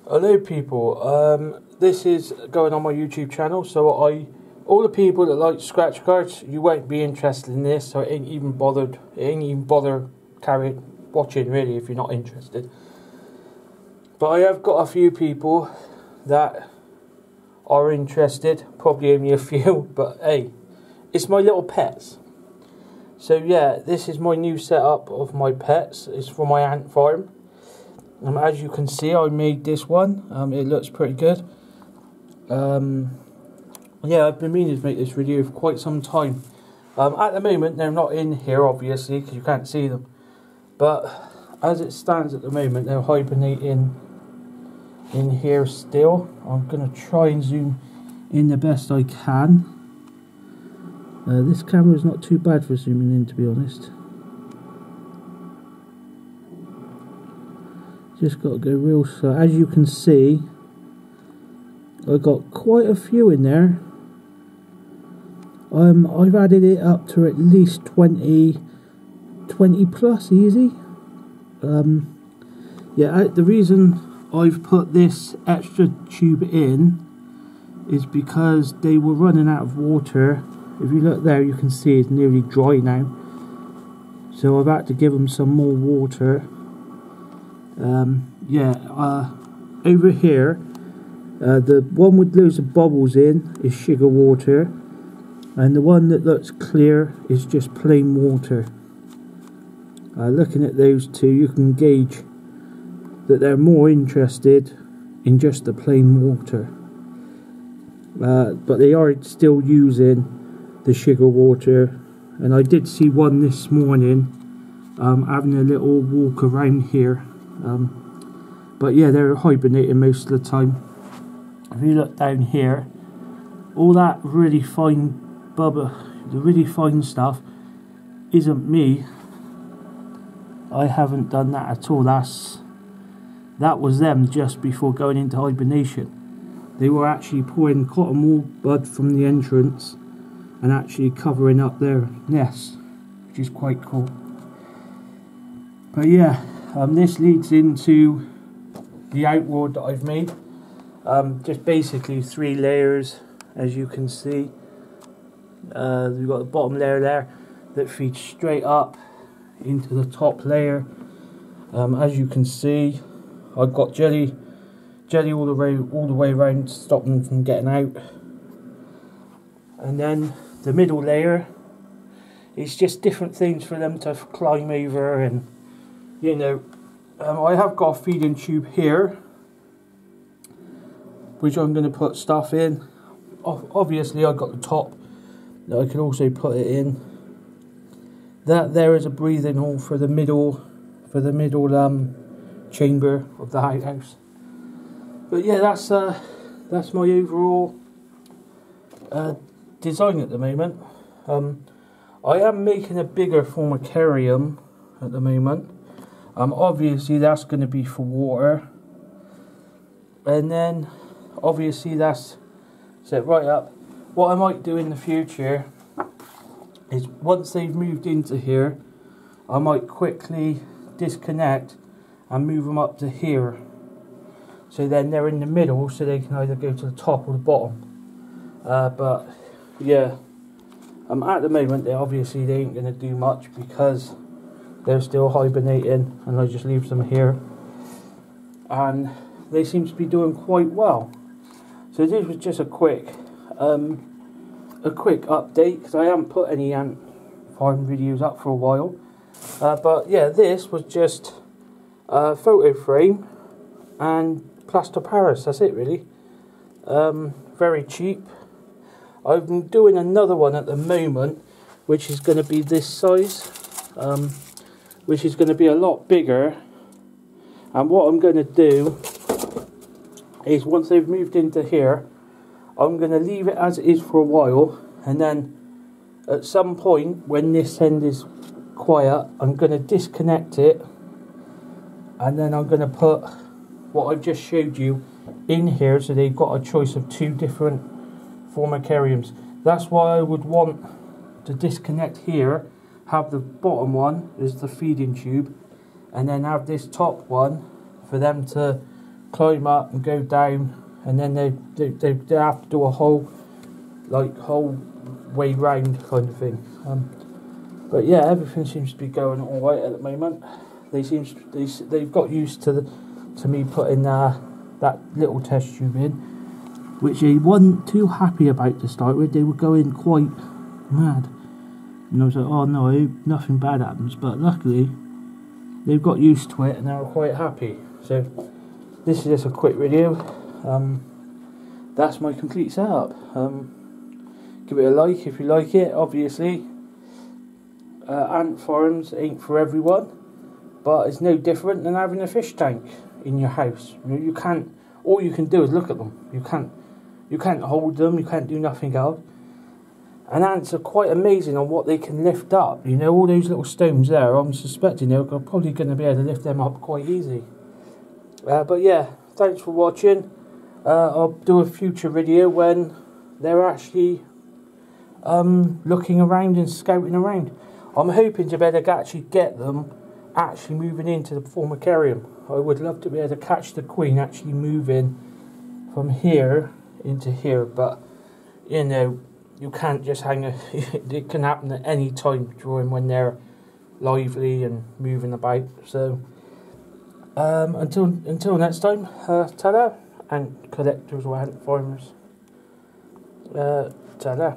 Hello people, this is going on my YouTube channel, so all the people that like scratch cards, you won't be interested in this, so it ain't even bother watching really if you're not interested. But I have got a few people that are interested, probably only a few, but hey, it's my little pets. So yeah, this is my new setup of my pets. It's for my ant farm. As you can see, I made this one. It looks pretty good. Yeah, I've been meaning to make this video for quite some time. At the moment, they're not in here, obviously, because you can't see them. But as it stands at the moment, they're hibernating in here still. I'm going to try and zoom in the best I can. This camera is not too bad for zooming in, to be honest. Just got to go real slow. As you can see, I got quite a few in there. I've added it up to at least 20 plus easy. Yeah, the reason I've put this extra tube in is because they were running out of water. If you look there, you can see it's nearly dry now. So I've had to give them some more water. Over here, the one with loads of bubbles in is sugar water, and the one that looks clear is just plain water. Looking at those two, you can gauge that they're more interested in just the plain water, but they are still using the sugar water. And I did see one this morning having a little walk around here. But yeah, they're hibernating most of the time. If you look down here, all that really fine the really fine stuff isn't me. I haven't done that at all. That was them just before going into hibernation. They were actually pulling cotton wool bud from the entrance and actually covering up their nests, which is quite cool. But yeah, this leads into the outward that I've made. Just basically 3 layers, as you can see. We've got the bottom layer there that feeds straight up into the top layer. As you can see, I've got jelly all the way around to stop them from getting out. And then the middle layer is just different things for them to climb over, and you know, I have got a feeding tube here, which I'm going to put stuff in. Obviously, I've got the top that I can also put it in. That there is a breathing hole for the middle chamber of the outhouse. But yeah, that's my overall design at the moment. I am making a bigger formicarium at the moment. Obviously that's going to be for water, and then obviously that's set right up. What I might do in the future is, once they've moved into here, I might quickly disconnect and move them up to here, so then they're in the middle, so they can either go to the top or the bottom. But yeah, at the moment they ain't going to do much because they're still hibernating, and I just leave them here, and they seem to be doing quite well. So this was just a quick update, because I haven't put any ant farm videos up for a while. But yeah, this was just a photo frame and plaster Paris. That's it really. Very cheap. I've been doing another one at the moment, which is going to be this size. Which is going to be a lot bigger, and what I'm going to do is, once they've moved into here, I'm going to leave it as it is for a while, and then at some point when this end is quiet, I'm going to disconnect it, and then I'm going to put what I've just showed you in here, so they've got a choice of 2 different formicariums. That's why I would want to disconnect here, have the bottom one as the feeding tube, and then have this top one for them to climb up and go down, and then they have to do a whole way round kind of thing. But yeah, everything seems to be going all right at the moment. They've got used to me putting that little test tube in, which they weren't too happy about to start with. They were going quite mad, and I was like, oh no, nothing bad happens. But luckily, they've got used to it and they're quite happy. So this is just a quick video. That's my complete setup. Give it a like if you like it. Obviously, ant farms ain't for everyone, but it's no different than having a fish tank in your house. You can't. All you can do is look at them. You can't hold them. You can't do nothing else. And ants are quite amazing on what they can lift up. You know, all those little stones there. I'm suspecting they're probably going to be able to lift them up quite easy. But yeah, thanks for watching. I'll do a future video when they're actually looking around and scouting around. I'm hoping to be able to actually get them actually moving into the formicarium. I would love to be able to catch the queen actually moving from here into here, but you know, you can't just hang it can happen at any time during when they're lively and moving about. So until next time, ta-da, and collectors or ant farmers, ta-da.